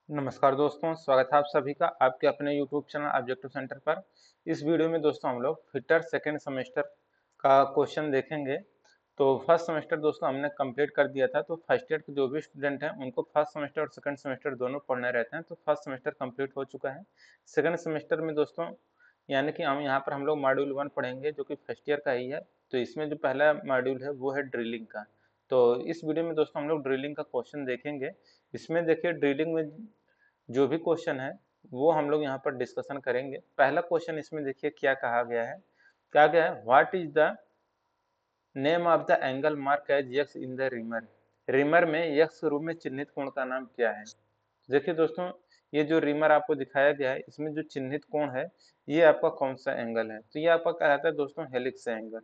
नमस्कार दोस्तों, स्वागत है आप सभी का आपके अपने यूट्यूब चैनल ऑब्जेक्टिव सेंटर पर। इस वीडियो में दोस्तों हम लोग फिटर सेकेंड सेमेस्टर का क्वेश्चन देखेंगे। तो फर्स्ट सेमेस्टर दोस्तों हमने कंप्लीट कर दिया था, तो फर्स्ट ईयर के जो भी स्टूडेंट हैं उनको फर्स्ट सेमेस्टर और सेकंड सेमेस्टर दोनों पढ़ने रहते हैं। तो फर्स्ट सेमेस्टर कंप्लीट हो चुका है। सेकंड सेमेस्टर में दोस्तों यानी कि हम लोग मॉड्यूल 1 पढ़ेंगे जो कि फर्स्ट ईयर का ही है। तो इसमें जो पहला मॉड्यूल है वो है ड्रिलिंग का। तो इस वीडियो में दोस्तों हम लोग ड्रिलिंग का क्वेश्चन देखेंगे। इसमें देखिए ड्रिलिंग में जो भी क्वेश्चन है वो हम लोग यहाँ पर डिस्कशन करेंगे। पहला क्वेश्चन इसमें देखिए क्या कहा गया है। क्या गया है, what is the name of the angle mark as X in the reamer. Reamer में यक्स रूप में चिन्हित कोण का नाम क्या है। देखिए दोस्तों, ये जो रिमर आपको दिखाया गया है इसमें जो चिन्हित कोण है ये आपका कौन सा एंगल है, तो ये आपका कहलाता है दोस्तों हेलिक्स एंगल।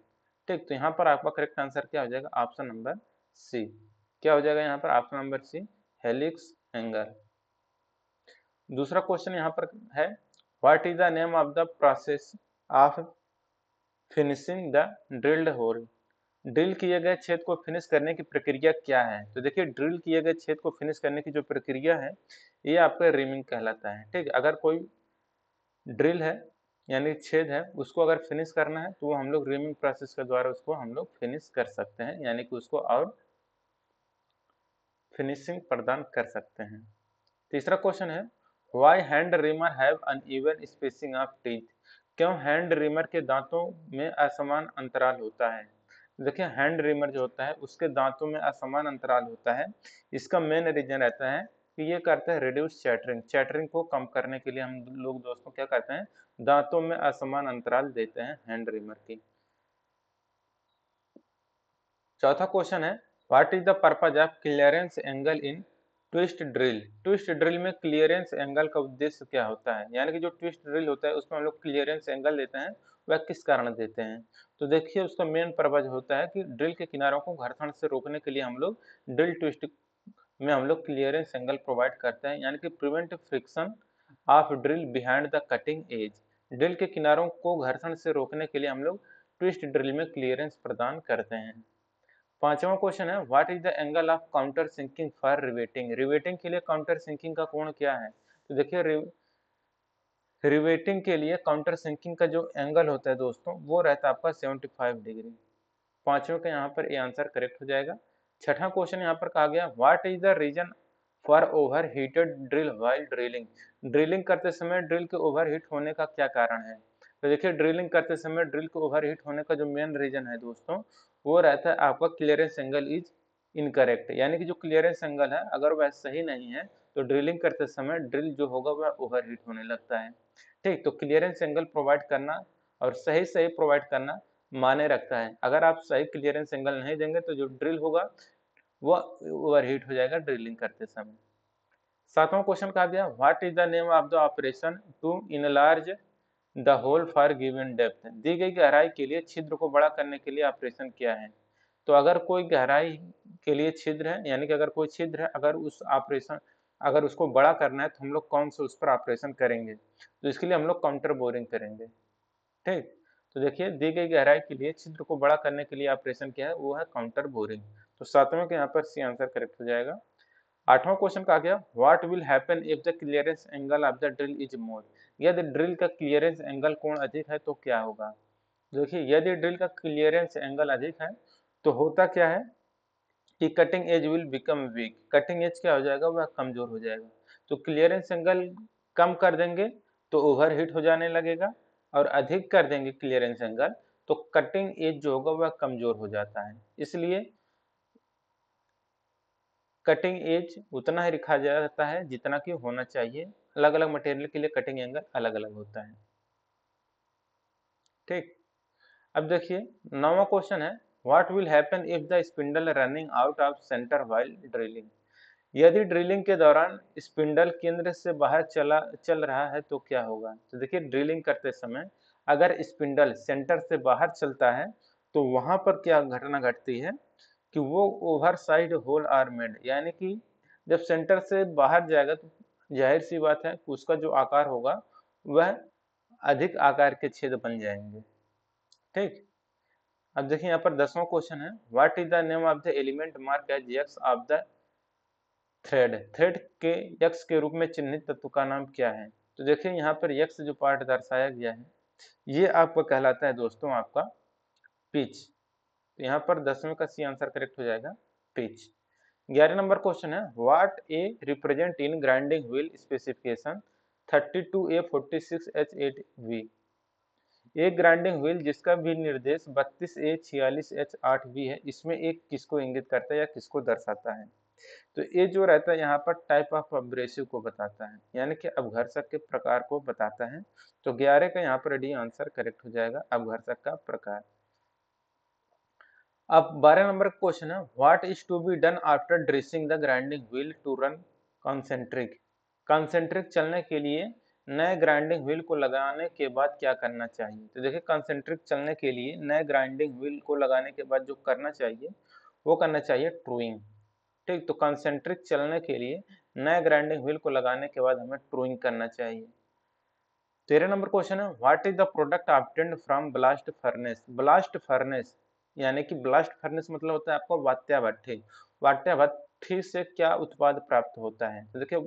ठीक, तो यहाँ पर आपका करेक्ट आंसर क्या हो जाएगा, ऑप्शन नंबर सी। क्या हो जाएगा यहाँ पर, option number C, helix angle. दूसरा क्वेश्चन यहाँ पर है, what is the name of the process of finishing the drilled hole. Drill किए गए छेद को फिनिश करने की प्रक्रिया क्या है। तो देखिए ड्रिल किए गए छेद को फिनिश करने की जो प्रक्रिया है ये आपका रिमिंग कहलाता है। ठीक, अगर कोई ड्रिल है यानी छेद है उसको अगर फिनिश करना है तो वो हम लोग रिमिंग प्रोसेस के द्वारा उसको हम लोग फिनिश कर सकते हैं, यानी कि उसको और फिनिशिंग प्रदान कर सकते हैं। तीसरा क्वेश्चन है, why hand reamer have uneven spacing of teeth. क्यों हैंड रिमर के दांतों में असमान अंतराल होता है। देखिए हैंड रिमर जो होता है उसके दांतों में असमान अंतराल होता है। इसका मेन रीजन रहता है कि ये करता है रिड्यूस चैटरिंग। चैटरिंग को कम करने के लिए हम लोग दोस्तों क्या करते हैं, दांतों में असमान अंतराल देते हैं हैंड रिमर की। चौथा क्वेश्चन है, what is the purpose of clearance angle in twist drill. Twist drill में क्लियरेंस एंगल का उद्देश्य क्या होता है, यानी कि जो ट्विस्ट ड्रिल होता है उसमें हम लोग क्लियरेंस एंगल देते हैं, वह किस कारण देते हैं। तो देखिए उसका मेन पर्पज होता है कि ड्रिल के किनारों को घर्षण से रोकने के लिए हम लोग ड्रिल ट्विस्ट में हम लोग क्लियरेंस एंगल प्रोवाइड करते हैं, यानी कि prevent friction of drill behind the cutting edge. Drill के किनारों को घर्षण से रोकने के लिए हम लोग ट्विस्ट ड्रिल में क्लियरेंस प्रदान करते हैं। पांचवा क्वेश्चन है, what is the angle of counter sinking for riveting. Riveting के लिए काउंटर सिंकिंग का कोण क्या है। तो देखिए रिवेटिंग के लिए काउंटर सिंकिंग का जो एंगल होता है दोस्तों वो रहता है आपका 75 डिग्री। पांचवें का यहाँ पर ये आंसर करेक्ट हो जाएगा। छठा क्वेश्चन यहाँ पर कहा गया, what is the reason for over heated drill while drilling. Drilling करते समय ड्रिल के ओवर हीट होने का क्या कारण है। तो देखिए ड्रिलिंग करते समय ड्रिल के ओवर हीट होने का जो मेन रीजन है दोस्तों वो रहता है आपका क्लियरेंस एंगल इज इनकरेक्ट, यानी कि जो क्लियरेंस एंगल है अगर वह सही नहीं है तो ड्रिलिंग करते समय ड्रिल जो होगा वह ओवर हीट होने लगता है। ठीक, तो क्लियरेंस एंगल प्रोवाइड करना और सही सही प्रोवाइड करना माने रखता है। अगर आप सही क्लियरेंस एंगल नहीं देंगे तो जो ड्रिल होगा वो ओवरहीट हो जाएगा ड्रिलिंग करते समय। सातवां क्वेश्चन कहा गया, what is the name of the operation to enlarge the hole for given depth. दी गई गहराई के लिए छिद्र को बड़ा करने के लिए ऑपरेशन क्या है। तो अगर कोई गहराई के लिए छिद्र है, यानी कि अगर कोई छिद्र है, अगर उसको बड़ा करना है तो हम लोग कौन से उस पर ऑपरेशन करेंगे। तो इसके लिए हम लोग काउंटर बोरिंग करेंगे। ठीक, तो देखिए दी गई गहराई के लिए छिद्र को बड़ा करने के लिए ऑपरेशन क्या है, वो है काउंटर बोरिंग। तो सातवें के यहाँ पर सी आंसर करेक्ट हो जाएगा। आठवां क्वेश्चन कहा गया, what will happen if the clearance angle of the drill is more. यदि ड्रिल का क्लियरेंस एंगल कोण अधिक है तो क्या होगा। देखिए यदि ड्रिल का क्लियरेंस एंगल अधिक है तो होता क्या है कि cutting edge will become weak. Cutting edge क्या हो जाएगा, वह कमजोर हो जाएगा। तो क्लियरेंस एंगल कम कर देंगे तो ओवरहीट हो जाने लगेगा, और अधिक कर देंगे क्लियरेंस एंगल तो कटिंग एज जो होगा वह कमजोर हो जाता है। इसलिए कटिंग एज उतना ही रखा जाता है जितना कि होना चाहिए। अलग अलग मटेरियल के लिए कटिंग एंगल अलग अलग होता है। ठीक, अब देखिए नौवां क्वेश्चन है, what will happen if the spindle running out of centre while drilling. यदि ड्रिलिंग के दौरान स्पिंडल केंद्र से बाहर चल रहा है तो क्या होगा। तो देखिए ड्रिलिंग करते समय अगर स्पिंडल सेंटर से बाहर चलता है तो वहां पर क्या घटना घटती है कि वो over side hole are made, यानी कि जब सेंटर से बाहर जाएगा तो जाहिर सी बात है कि उसका जो आकार होगा वह अधिक आकार के छेद बन जाएंगे। ठीक, अब देखिए यहाँ पर 10वां क्वेश्चन है, what is the name of the element mark as X of the thread के यक्स के रूप में चिन्हित तत्व का नाम क्या है? तो देखिए यहाँ पर यक्स जो पार्ट दर्शाया गया है ये आपका कहलाता है दोस्तों आपका पिच। तो यहाँ पर 10वें का सी आंसर करेक्ट हो जाएगा पिच। 11 नंबर क्वेश्चन है what A represent in grinding wheel specification 32A46H8V। एक ग्राइंडिंग व्हील जिसका भी निर्देश 32A46H8V है, इसमें एक किसको इंगित करता है या किसको दर्शाता है? तो ये जो रहता है यहाँ पर टाइप ऑफ अब्रेसिव को बताता है, यानी कि अपघर्षक के प्रकार को बताता है। तो 11 का यहाँ पर डी आंसर करेक्ट हो जाएगा, अपघर्षक का प्रकार। अब 12 नंबर का क्वेश्चन है what is to be done after dressing the grinding wheel to run concentric. Concentric चलने के लिए नए ग्राइंडिंग व्हील को लगाने के बाद क्या करना चाहिए? तो देखिए कॉन्सेंट्रिक चलने के लिए नए ग्राइंडिंग व्हील को लगाने के बाद जो करना चाहिए वो करना चाहिए ट्रूइंग। ठीक, तो कॉन्सेंट्रिक चलने के लिए नए ग्राइंडिंग व्हील को लगाने के बाद हमें ट्रूइंग करना चाहिए। 13 नंबर क्वेश्चन है what is the product obtained from blast furnace. Blast furnace यानी कि ब्लास्ट फर्नेस मतलब होता है आपका वात्या भट्ठी। वात्या भट्ठी से क्या उत्पाद प्राप्त होता है? तो देखिए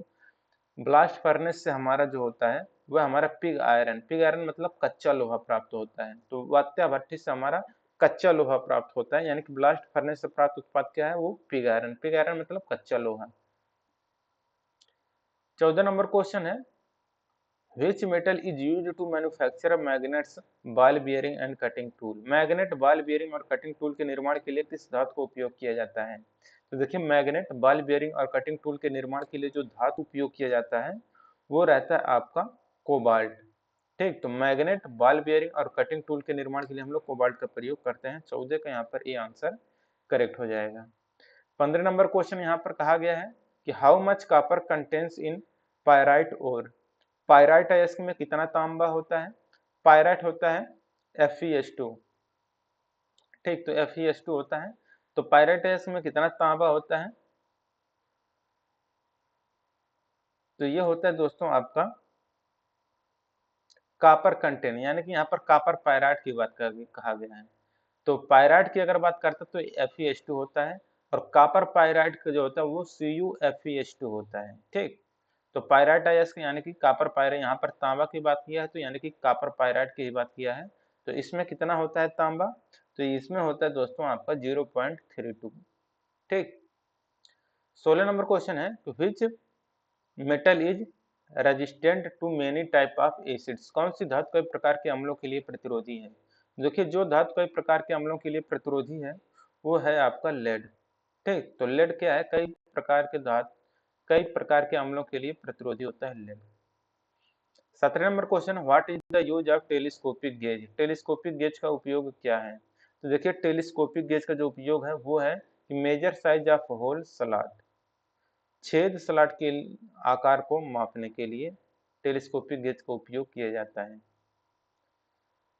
ब्लास्ट फर्नेस से हमारा जो होता है वह हमारा पिग आयरन, पिग आयरन मतलब कच्चा लोहा प्राप्त होता है। तो वात्या भट्ठी से हमारा कच्चा लोहा प्राप्त होता है, यानी कि ब्लास्ट फर्नेस से प्राप्त उत्पाद क्या है? वो पिग आयरन, पिग आयरन मतलब कच्चा लोहा। 14 नंबर क्वेश्चन है Which metal is used to manufacture magnets, ball bearing and cutting tool? Magnet, ball bearing और कटिंग टूल के निर्माण के लिए किस धातु का उपयोग किया जाता है? तो देखिए मैग्नेट, बॉल बियरिंग और कटिंग टूल के निर्माण के लिए जो धातु उपयोग किया जाता है वो रहता है आपका कोबाल्ट। ठीक, तो मैग्नेट, बॉल बियरिंग और कटिंग टूल के निर्माण के लिए हम लोग कोबाल्ट का प्रयोग करते हैं। 14 का यहाँ पर ए आंसर करेक्ट हो जाएगा। 15 नंबर क्वेश्चन यहाँ पर कहा गया है कि how much copper contains in pyrite ore. Pyrite अयस्क में कितना तांबा होता है? पायराइट होता है FeS2। ठीक, तो FeS2 होता है। तो पायराइट अयस्क में कितना तांबा होता है? तो ये होता है दोस्तों आपका कॉपर कंटेन, यानी कि यहाँ पर कॉपर पायराइट की बात कहा गया है। तो पायराइट की अगर बात करते तो FeS2 होता है और कॉपर पायराइट का जो होता है वो CuFeS2 होता है। ठीक, तो पायराइट अयस्क यानी कि कॉपर पायराइट, यहाँ पर तांबा की बात किया है तो यानी कि कॉपर पायराइट की ही बात किया है। तो इसमें कितना होता है तांबा? तो इसमें होता है दोस्तों आपका 0.32। ठीक, 16 नंबर क्वेश्चन है which metal is resistant to many type of acids. कौन सी धातु कई प्रकार के अम्लों के लिए प्रतिरोधी है? देखिए जो धातु कई प्रकार के अम्लों के लिए प्रतिरोधी है वो है आपका लेड। ठीक, तो लेड क्या है? कई प्रकार के अम्लों के लिए प्रतिरोधी होता है lead. 17 number question what is the use of telescopic gauge. Telescopic gauge का उपयोग क्या है? तो देखिए टेलीस्कोपिक गेज का जो उपयोग है वो है कि measure size of hole slot, छेद स्लॉट के आकार को मापने के लिए टेलीस्कोपिक गेज का उपयोग किया जाता है।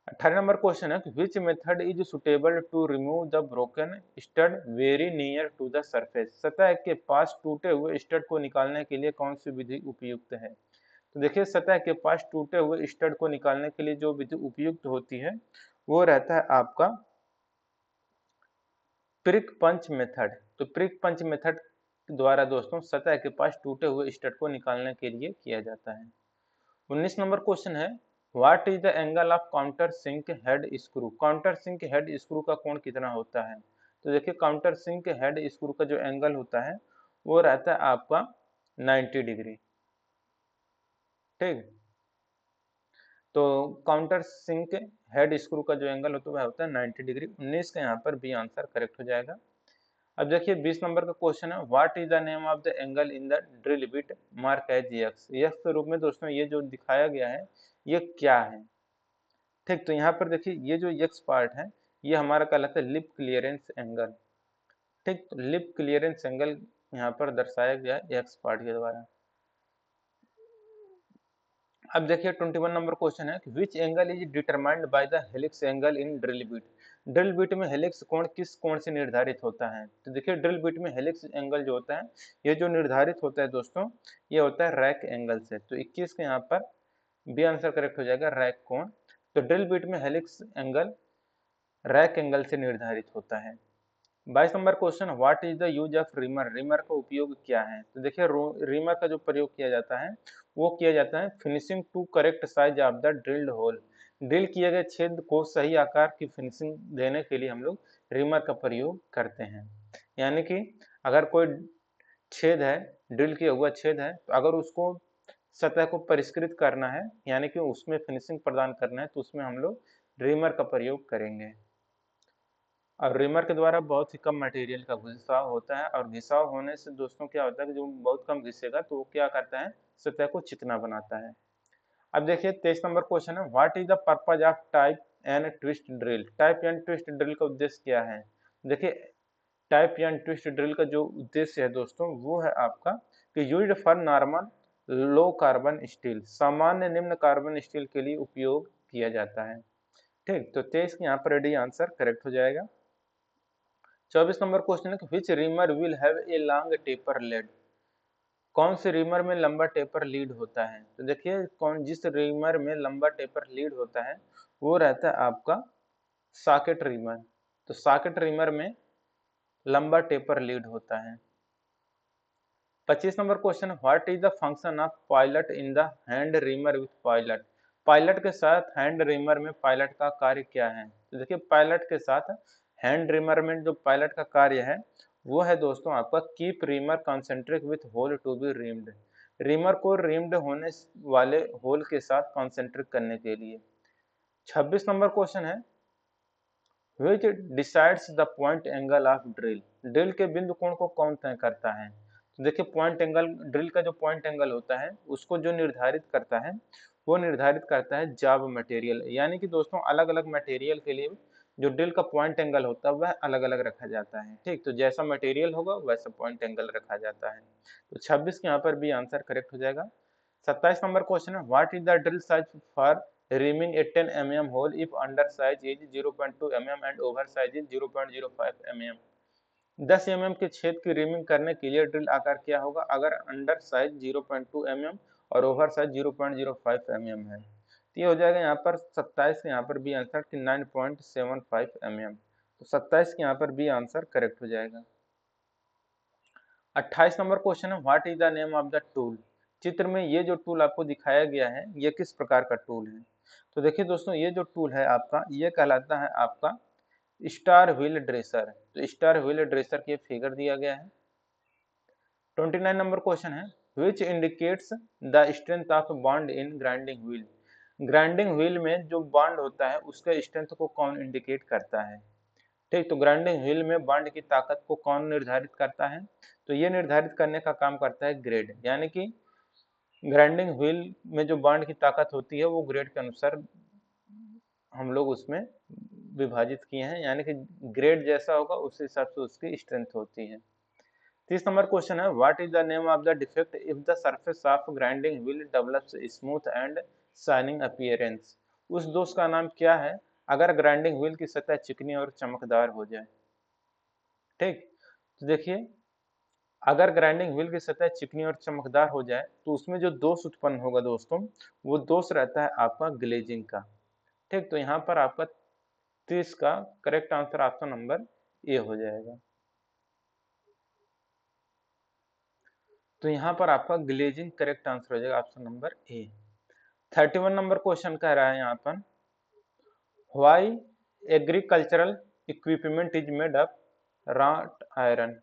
18 नंबर क्वेश्चन है which method is suitable to remove the broken stud very near to the surface. सतह के पास टूटे हुए स्टड को निकालने के लिए कौन सी विधि उपयुक्त है? तो देखिए सतह के पास टूटे हुए स्टड को निकालने के लिए जो विधि उपयुक्त होती है वो रहता है आपका प्रिक पंच मेथड। तो प्रिक पंच मेथड द्वारा दोस्तों सतह के पास टूटे हुए स्टड को निकालने के लिए किया जाता है। 19 नंबर क्वेश्चन है what is the angle of counter sink head screw. Counter sink head screw का कोण कितना होता है? तो देखिए काउंटर सिंक हेड स्क्रू का जो एंगल होता है वो रहता है आपका 90 डिग्री। ठीक, तो काउंटर सिंक हेड स्क्रू का जो एंगल होता है वह होता है 90 डिग्री। 19 का यहाँ पर बी आंसर करेक्ट हो जाएगा। अब देखिए 20 नंबर का क्वेश्चन है what is the name of the angle in the drill bit mark as X. X के रूप में दोस्तों ये जो दिखाया गया है ये क्या है? ठीक, तो यहाँ पर देखिए ये जो एक्स पार्ट है ये हमारा कहलाता है लिप क्लियरेंस एंगल। ठीक, तो लिप क्लियरेंस एंगल यहाँ पर दर्शाया गया है एक्स पार्ट के द्वारा। अब देखिए 21 नंबर क्वेश्चन है which angle is determined by the helix angle in drill bit. Drill bit में हेलिक्स कोण किस कोण से निर्धारित होता है? तो देखिए ड्रिल बिट में हेलिक्स एंगल जो होता है ये जो निर्धारित होता है दोस्तों ये होता है रैक एंगल से। तो 21 के यहाँ पर बी आंसर करेक्ट हो जाएगा रैक कोण। तो ड्रिल बिट में हेलिक्स एंगल रैक एंगल से निर्धारित होता है। 22 number question, what is the use of reamer, reamer का उपयोग क्या है। तो देखिए रिमर का जो प्रयोग किया जाता है वो किया जाता है finishing to correct size of the drilled hole, drill किए गए छेद को सही आकार की फिनिशिंग देने के लिए हम लोग रिमर का प्रयोग करते हैं। यानी कि अगर कोई छेद है, ड्रिल किया हुआ छेद है, तो अगर उसको सतह को परिष्कृत करना है यानी कि उसमें फिनिशिंग प्रदान करना है तो उसमें हम लोग रिमर का प्रयोग करेंगे। और रिमर के द्वारा बहुत ही कम मटेरियल का घिसाव होता है, और घिसाव होने से दोस्तों क्या होता है कि जो बहुत कम घिसेगा तो वो क्या करता है, सतह को चिकना बनाता है। अब देखिए 23 नंबर क्वेश्चन है, what is the purpose of type and twist drill, type and twist drill का उद्देश्य क्या है। देखिए टाइप एंड ट्विस्ट ड्रिल का जो उद्देश्य है दोस्तों वो है आपका कि used for normal low carbon steel, सामान्य निम्न कार्बन स्टील के लिए उपयोग किया जाता है। ठीक, तो 23 यहाँ पर डी आंसर करेक्ट हो जाएगा। 24 नंबर क्वेश्चन है कि which reamer will have a long taper lead, कौन से रीमर में लंबा टेपर लीड होता है। तो देखिए कौन जिस रीमर में लंबा टेपर लीड होता है वो रहता है आपका सॉकेट रीमर। तो सॉकेट रीमर में लंबा टेपर लीड होता है। 25 number question, what is the function of pilot in the hand reamer with pilot, pilot के साथ हैंड रीमर में पायलट का कार्य क्या है। तो देखिए पायलट के साथ हैंड रीमर में जो पायलट का कार्य है वो है दोस्तों आपका keep reamer concentric with hole to be reamed, reamer को रीम्ड होने वाले होल के साथ कॉन्सेंट्रिक करने के लिए। 26 नंबर क्वेश्चन है, which decides the point angle of drill, drill के बिंदु कोण को कौन तय करता है। तो देखिए पॉइंट एंगल, ड्रिल का जो पॉइंट एंगल होता है उसको जो निर्धारित करता है वो निर्धारित करता है जॉब मटेरियल, यानी कि दोस्तों अलग अलग मटेरियल के लिए जो ड्रिल का पॉइंट एंगल होता है वह अलग अलग रखा जाता है। ठीक, तो जैसा मटेरियल होगा वैसा पॉइंट एंगल रखा जाता है। तो 26 के यहाँ पर भी आंसर करेक्ट हो जाएगा। 27 नंबर क्वेश्चन है, what is the drill size for reaming a 10 mm hole if under size is 0.2 mm and over size is 0.05 mm, 10 mm के छेद की रीमिंग करने के लिए ड्रिल आकार क्या होगा अगर अंडर साइज 0.2 mm और ओवर साइज 0.05 mm है। तो ये हो जाएगा यहाँ पर 27 के यहाँ पर बी आंसर कि 9.75 mm। तो 27 के यहाँ पर बी आंसर करेक्ट हो जाएगा। 28 नंबर क्वेश्चन है, what is the name of the tool, चित्र में ये जो टूल आपको दिखाया गया है ये किस प्रकार का टूल है। तो देखिए दोस्तों ये जो टूल है आपका ये कहलाता है आपका स्टार व्हील ड्रेसर। तो स्टार व्हील ड्रेसर की फिगर दिया गया है। 29 नंबर क्वेश्चन है, which indicates the strength of bond in grinding wheel, grinding wheel में जो बॉन्ड होता है उसके स्ट्रेंथ को कौन इंडिकेट करता है। ठीक, तो ग्राइंडिंग व्हील में बॉन्ड की ताकत को कौन निर्धारित करता है। तो ये निर्धारित करने का काम करता है ग्रेड, यानी कि ग्राइंडिंग व्हील में जो बॉन्ड की ताकत होती है वो ग्रेड के अनुसार हम लोग उसमें विभाजित किए हैं, यानी कि ग्रेड जैसा होगा उस हिसाब से उसकी स्ट्रेंथ होती है। 30 नंबर क्वेश्चन है, what is the name of the defect if the surface of grinding wheel develops smooth and shining appearance, उस दोष का नाम क्या है अगर ग्राइंडिंग व्हील की सतह चिकनी और चमकदार हो जाए। ठीक, तो देखिए अगर ग्राइंडिंग व्हील की सतह चिकनी और चमकदार हो जाए तो उसमें जो दोष उत्पन्न होगा दोस्तों वो दोष रहता है आपका ग्लेजिंग का। ठीक, तो यहाँ पर आपका 30 का करेक्ट आंसर ऑप्शन नंबर ए हो जाएगा। तो यहाँ पर आपका ग्लेजिंग करेक्ट आंसर हो जाएगा ऑप्शन नंबर ए। 31 नंबर क्वेश्चन कह रहा है यहाँ पर, why agricultural equipment is made of wrought iron,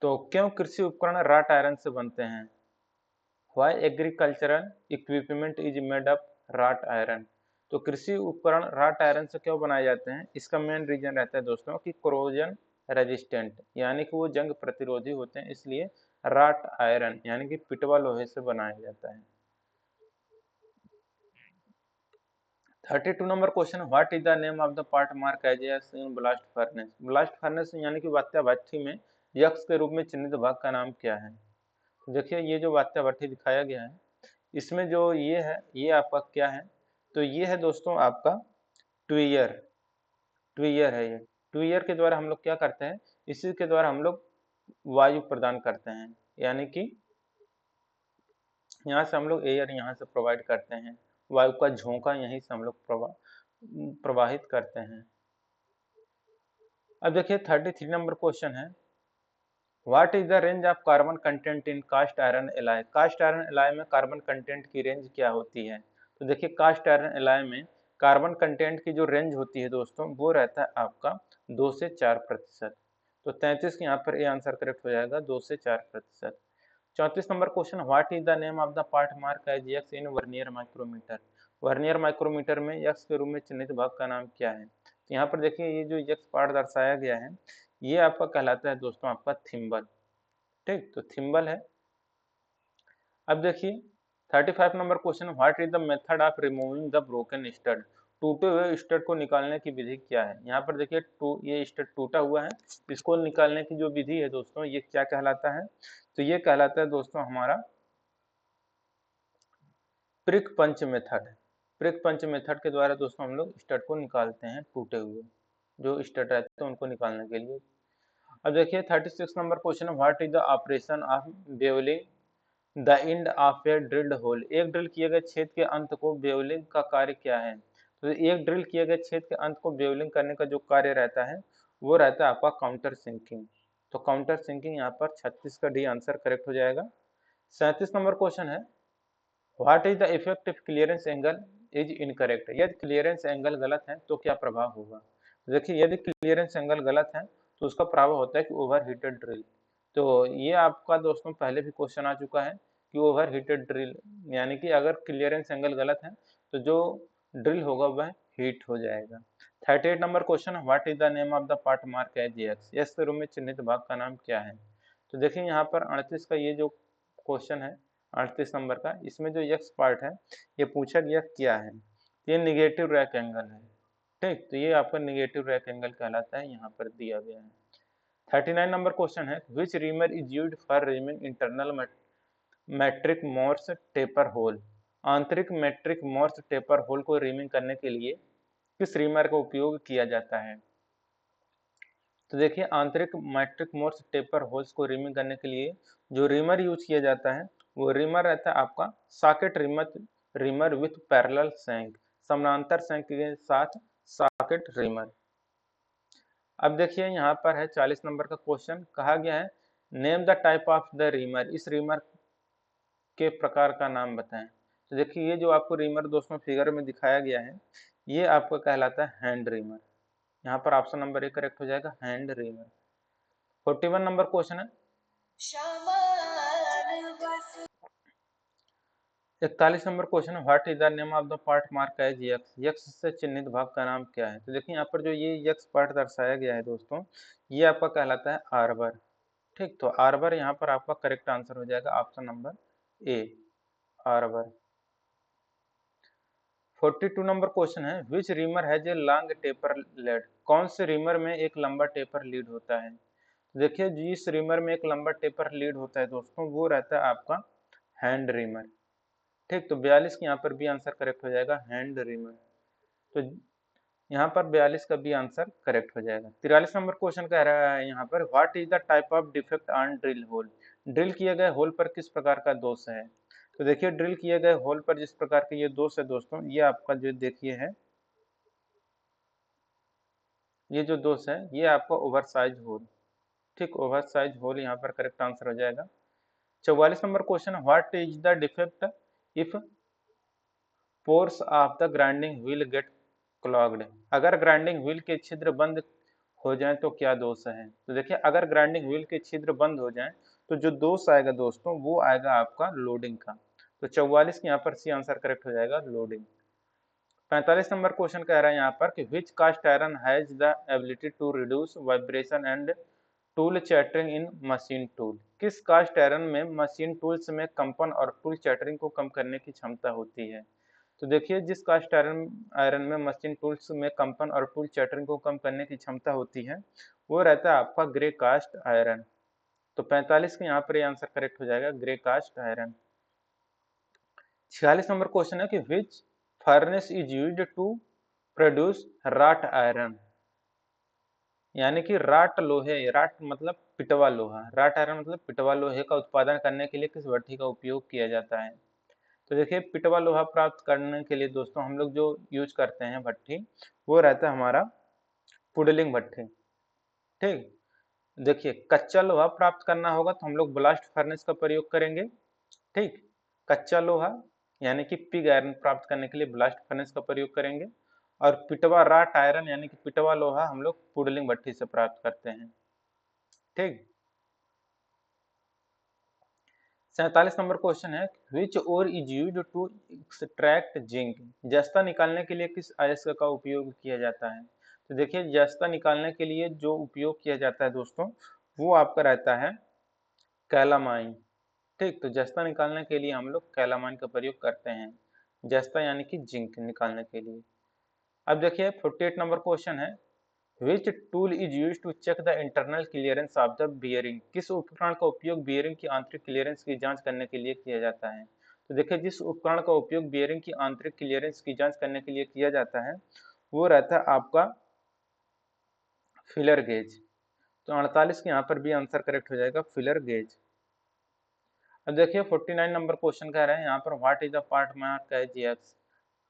तो क्यों कृषि उपकरण रॉट आयरन से बनते हैं। Why agricultural equipment is made of wrought iron, तो कृषि उपकरण रॉट आयरन से क्यों बनाए जाते हैं। इसका मेन रीजन रहता है दोस्तों कि कोरोजन रेजिस्टेंट, यानी कि वो जंग प्रतिरोधी होते हैं, इसलिए रॉट आयरन यानी कि पिटवा लोहे से बनाया जाता है। 32 number question, what is the name of the part mark as in blast furnace, blast furnace यानी कि वात्या भट्ठी में यक्ष के रूप में चिन्हित भाग का नाम क्या है। देखिए ये जो वात्या भट्ठी दिखाया गया है इसमें जो ये है ये आपका क्या है, तो ये है दोस्तों आपका ट्वियर, ट्वियर है ये। ट्वियर के द्वारा हम लोग क्या करते हैं, इसी के द्वारा हम लोग वायु प्रदान करते हैं, यानी कि यहाँ से हम लोग एयर यहाँ से प्रोवाइड करते हैं, वायु का झोंका यहीं से हम लोग प्रवाहित करते हैं। अब देखिए 33 नंबर क्वेश्चन है, what is the range of carbon content in cast iron alloy. Cast iron alloy में कार्बन कंटेंट की रेंज क्या होती है। तो देखिए कास्ट आयरन एलॉय में कार्बन कंटेंट की जो रेंज होती है दोस्तों वो रहता है आपका 2 से 4%। तो 33 के यहाँ पर ये आंसर करेक्ट हो जाएगा 2 से 4%। 34 number question, what is the name of the part mark as X in vernier micrometer. Vernier micrometer में एक्स के रूप में चिन्हित भाग का नाम क्या है। तो यहाँ पर देखिए ये जो एक्स पार्ट दर्शाया गया है ये आपका कहलाता है दोस्तों आपका थिम्बल। ठीक, तो थिम्बल है। अब देखिए 35 number question, what is the method of removing the broken stud. टूटे हुए स्टड को निकालने की विधि क्या है। यहाँ पर देखिए ये स्टड टूटा हुआ है, इसको निकालने की जो विधि है दोस्तों ये क्या कहलाता है। तो ये कहलाता है दोस्तों हमारा प्रिक पंच मेथड। प्रिक पंच मेथड के द्वारा दोस्तों हम लोग स्टड को निकालते हैं, टूटे हुए जो स्टड रहते हैं उनको निकालने के लिए। अब देखिए 36 number question, what is the operation of bevelling the end of a drilled hole. एक ड्रिल किए गए छेद के अंत को बेवलिंग का कार्य क्या है। तो एक ड्रिल किए गए छेद के अंत को बेवलिंग करने का जो कार्य रहता है वो रहता है आपका काउंटर सिंकिंग। तो काउंटर सिंकिंग यहाँ पर 36 का डी आंसर करेक्ट हो जाएगा। 37 नंबर क्वेश्चन है, what is the effect if clearance angle is incorrect. यदि क्लियरेंस एंगल गलत है तो क्या प्रभाव होगा। तो देखिए यदि क्लियरेंस एंगल गलत है तो उसका प्रभाव होता है कि ओवर हीटेड ड्रिल। तो ये आपका दोस्तों पहले भी क्वेश्चन आ चुका है कि ओवर हीटेड ड्रिल यानी कि अगर क्लियरेंस एंगल गलत है तो जो ड्रिल होगा वह हीट हो जाएगा। 38 number question, what is the name of the part mark as X. X के रूप में चिन्हित भाग का नाम क्या है। तो देखिए यहाँ पर 38 का ये जो क्वेश्चन है 38 नंबर का, इसमें जो एक्स पार्ट है ये पूछा गया क्या है। ये निगेटिव रैक एंगल है। ठीक, तो ये आपका निगेटिव रैक एंगल कहलाता है, यहाँ पर दिया गया है। 39 नंबर क्वेश्चन है, which reamer is used for reaming internal metric Morse taper hole. आंतरिक मैट्रिक मोर्स टेपर होल को रीमिंग करने के लिए किस रीमर का उपयोग किया जाता है। तो देखिए आंतरिक मैट्रिक मोर्स टेपर होल्स को रीमिंग करने के लिए जो रीमर यूज किया जाता है वो रीमर रहता है आपका socket reamer with parallel shank, समानांतर शैंक के साथ सॉकेट रीमर। अब देखिए यहाँ पर है 40 नंबर का क्वेश्चन, कहा गया है name the type of the reamer. इस रीमर के प्रकार का नाम बताएं। तो देखिए ये जो आपको रीमर दोस्तों फिगर में दिखाया गया है ये आपका कहलाता है हैंड रीमर। यहाँ पर ऑप्शन नंबर ए करेक्ट हो जाएगा, हैंड रीमर। 41 नंबर क्वेश्चन है, 41 नंबर क्वेश्चन है, what is the name of the part mark as X. X से चिन्हित भाग का नाम क्या है। तो देखिए यहाँ पर जो ये एक्स पार्ट दर्शाया गया है दोस्तों ये आपका कहलाता है आर्बर। ठीक, तो आर्बर यहाँ पर आपका करेक्ट आंसर हो जाएगा option number A, arbor. 42 number question है, which reamer has a long taper lead. कौन से रीमर में एक लंबा टेपर लीड होता है। देखिए जिस रीमर में एक लंबा टेपर लीड होता है दोस्तों वो रहता है आपका हैंड रीमर। ठीक, तो 42 के यहाँ पर भी आंसर करेक्ट हो जाएगा, हैंड रीमर। तो यहाँ पर 42 का भी आंसर करेक्ट हो जाएगा। 43 नंबर क्वेश्चन कह रहा है यहाँ पर, what is the type of defect on drill hole. Drill किए गए होल पर किस प्रकार का दोष है। तो देखिए ड्रिल किए गए होल पर जिस प्रकार के ये दोष है दोस्तों ये आपका जो देखिए है ये जो दोष है ये आपका ओवरसाइज होल। ठीक, ओवरसाइज होल यहाँ पर करेक्ट आंसर हो जाएगा। 44 number question, what is the defect if pores of the grinding wheel get clogged. अगर ग्राइंडिंग व्हील के छिद्र बंद हो जाए तो क्या दोष है। तो देखिए अगर ग्राइंडिंग व्हील के छिद्र बंद हो जाए तो जो दोष आएगा दोस्तों वो आएगा आपका लोडिंग का। तो 44 के यहाँ पर सी आंसर करेक्ट हो जाएगा, लोडिंग। 45 नंबर क्वेश्चन कह रहा है यहाँ पर कि which cast iron has the ability to reduce vibration and tool chattering in machine tool. किस कास्ट आयरन में मशीन टूल्स में कंपन और टूल चैटरिंग को कम करने की क्षमता होती है। तो देखिए जिस कास्ट आयरन में मशीन टूल्स में कंपन और टूल चैटरिंग को कम करने की क्षमता होती है वो रहता है आपका ग्रे कास्ट आयरन। तो 45 के यहाँ पर ये आंसर करेक्ट हो जाएगा, grey cast iron. 46 number question है कि which furnace is used to produce wrought iron. यानी कि राट लोहे, राट मतलब पिटवा लोहा, राट आयरन मतलब पिटवा लोहे का उत्पादन करने के लिए किस भट्ठी का उपयोग किया जाता है। तो देखिए पिटवा लोहा प्राप्त करने के लिए दोस्तों हम लोग जो यूज करते हैं भट्ठी वो रहता है हमारा पुडलिंग भट्ठी। ठीक, देखिए कच्चा लोहा प्राप्त करना होगा तो हम लोग ब्लास्ट फर्नेस का प्रयोग करेंगे। ठीक, कच्चा लोहा यानी कि पिग आयरन प्राप्त करने के लिए ब्लास्ट फर्नेस का प्रयोग करेंगे, और पिटवा राट आयरन यानी कि पिटवा लोहा हम लोग पुडलिंग भट्ठी से प्राप्त करते हैं। ठीक, 47 नंबर क्वेश्चन है, which ore is used to extract zinc, जस्ता निकालने के लिए किस अयस्क का उपयोग किया जाता है? तो देखिए जस्ता निकालने के लिए जो उपयोग किया जाता है दोस्तों, वो आपका रहता है कैलामाइन। ठीक, तो जस्ता निकालने के लिए हम लोग कैलामाइन का प्रयोग करते हैं, जस्ता यानी कि जिंक निकालने के लिए। अब देखिए 48 नंबर क्वेश्चन है, which tool is use to check the internal clearance of the bearing, किस उपकरण का उपयोग बियरिंग की आंतरिक क्लियरेंस की जांच करने के लिए किया जाता है? तो देखिए जिस उपकरण का उपयोग बियरिंग की आंतरिक क्लियरेंस की जांच करने के लिए किया जाता है, वो रहता है आपका फिलर गेज। तो 48 के यहाँ पर भी आंसर करेक्ट हो जाएगा, फिलर गेज। अब देखिए 49 नंबर क्वेश्चन कह रहे हैं यहाँ पर, what is the part mark as X,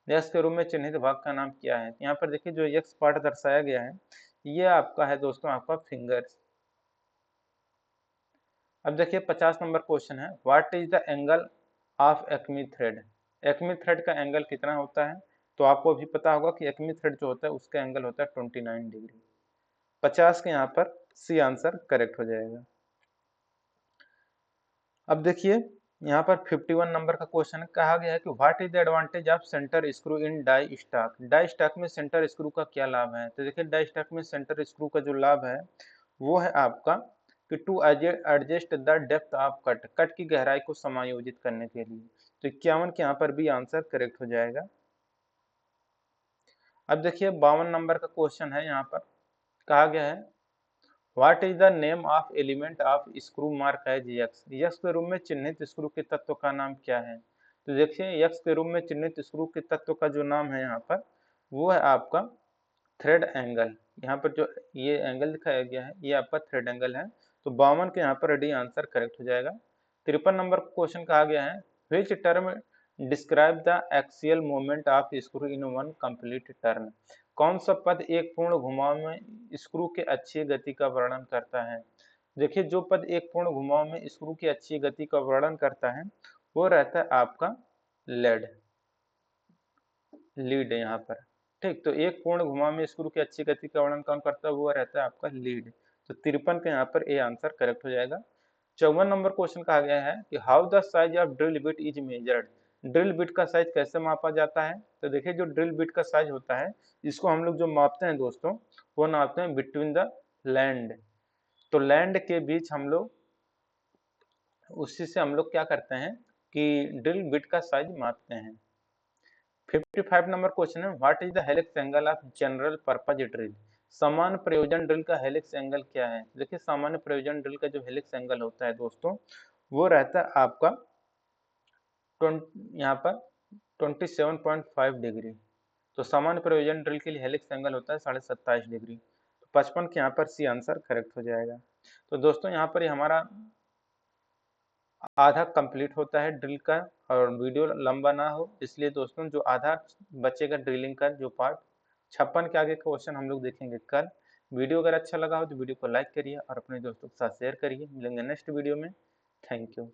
X के रूप में चिन्हित भाग का नाम क्या है? यहाँ पर देखिए जो यक्स पार्ट दर्शाया गया है, ये आपका है दोस्तों आपका फिंगर्स। अब देखिए 50 नंबर क्वेश्चन है, what is the angle of acme thread, acme thread का एंगल कितना होता है? तो आपको भी पता होगा कि एक्मी थ्रेड जो होता है उसका एंगल होता है 29 डिग्री। 50 के यहाँ पर सी आंसर करेक्ट हो जाएगा। अब देखिए यहाँ पर 51 नंबर का क्वेश्चन कहा गया है कि what is the advantage of centre screw in die stock, die stock में सेंटर स्क्रू का क्या लाभ है? तो देखिए डाई स्टॉक में सेंटर स्क्रू का जो लाभ है वो है आपका कि to adjust the depth of cut, cut की गहराई को समायोजित करने के लिए। तो 51 के यहाँ पर भी आंसर करेक्ट हो जाएगा। अब देखिए 52 नंबर का क्वेश्चन है, यहाँ पर कहा गया है, what is the name of element of screw mark as X, X के रूप में चिन्हित स्क्रू के तत्व का नाम क्या है? तो देखिए यक्स के रूप में चिन्हित स्क्रू के तत्व का जो नाम है यहाँ पर, वो है आपका थ्रेड एंगल। यहाँ पर जो ये एंगल दिखाया गया है ये आपका थ्रेड एंगल है। तो 52 के यहाँ पर डी आंसर करेक्ट हो जाएगा। 53 नंबर क्वेश्चन कहा गया है, which term describe the axial movement of screw in one complete turn, कौन सा पद एक पूर्ण घुमाव में स्क्रू के अक्षीय गति का वर्णन करता है? देखिए जो पद एक पूर्ण घुमाव में स्क्रू की अक्षीय गति का वर्णन करता है वो रहता है आपका लेड, लीड है यहाँ पर। ठीक, तो एक पूर्ण घुमाव में स्क्रू की अच्छी गति का वर्णन कौन करता है? वो रहता है आपका लीड। तो 53 के यहाँ पर ए आंसर करेक्ट हो जाएगा। 54 नंबर क्वेश्चन कहा गया है कि how the size of drill bit is measured, drill bit का साइज कैसे मापा जाता है? तो देखिए जो ड्रिल बिट का साइज होता है इसको हम लोग जो मापते हैं दोस्तों, वो नापते हैं बिटवीन द लैंड। तो लैंड के बीच हम लोग उसी से हम लोग क्या करते हैं कि ड्रिल बिट का साइज मापते हैं। 55 नंबर क्वेश्चन है, what is the helix angle of general purpose drill, सामान्य प्रयोजन ड्रिल का हेलिक्स एंगल क्या है? देखिए सामान्य प्रयोजन ड्रिल का जो हेलिक्स एंगल होता है दोस्तों, वो रहता है आपका यहाँ पर 27.5 डिग्री। तो सामान्य प्रयोजन ड्रिल के लिए हेलिक्स एंगल होता है 27.5 डिग्री। तो 55 के यहाँ पर सी आंसर करेक्ट हो जाएगा। तो दोस्तों यहाँ पर हमारा आधा कंप्लीट होता है ड्रिल का, और वीडियो लंबा ना हो इसलिए दोस्तों जो आधा बचेगा ड्रिलिंग का जो पार्ट, 56 के आगे क्वेश्चन हम लोग देखेंगे कल। वीडियो अगर अच्छा लगा हो तो वीडियो को लाइक करिए और अपने दोस्तों के साथ शेयर करिए। मिलेंगे नेक्स्ट वीडियो में। Thank you.